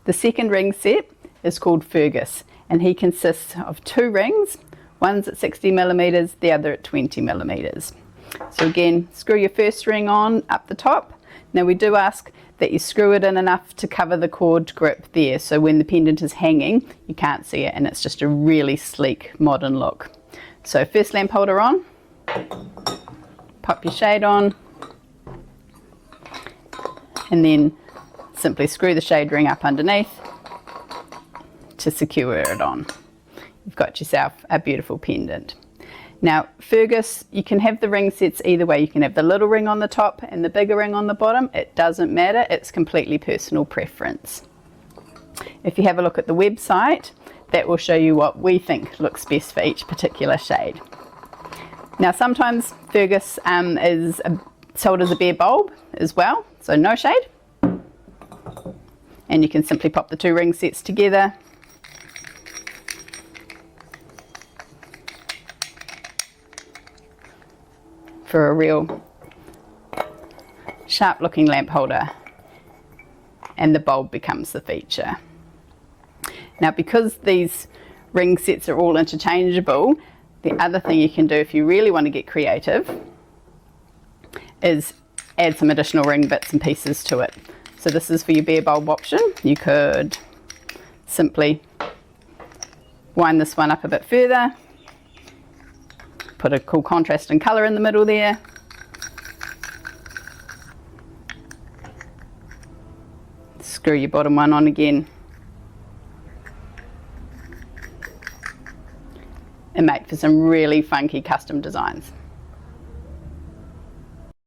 The second ring set is called Fergus, and he consists of 2 rings. One's at 60 millimeters, the other at 20 millimeters. So again, screw your first ring on up the top. Now we do ask that you screw it in enough to cover the cord grip there, so when the pendant is hanging you can't see it, and it's just a really sleek modern look. So first lamp holder on, pop your shade on, and then simply screw the shade ring up underneath to secure it on. You've got yourself a beautiful pendant. Now Fergus, you can have the ring sets either way. You can have the little ring on the top and the bigger ring on the bottom. It doesn't matter, it's completely personal preference. If you have a look at the website, that will show you what we think looks best for each particular shade. Now sometimes Fergus is sold as a bare bulb as well, so no shade. And you can simply pop the 2 ring sets together. For a real sharp looking lamp holder, and the bulb becomes the feature. Now because these ring sets are all interchangeable, the other thing you can do if you really want to get creative is add some additional ring bits and pieces to it. So this is for your bare bulb option. You could simply wind this one up a bit further, put a cool contrast and colour in the middle there, screw your bottom one on again, and make for some really funky custom designs.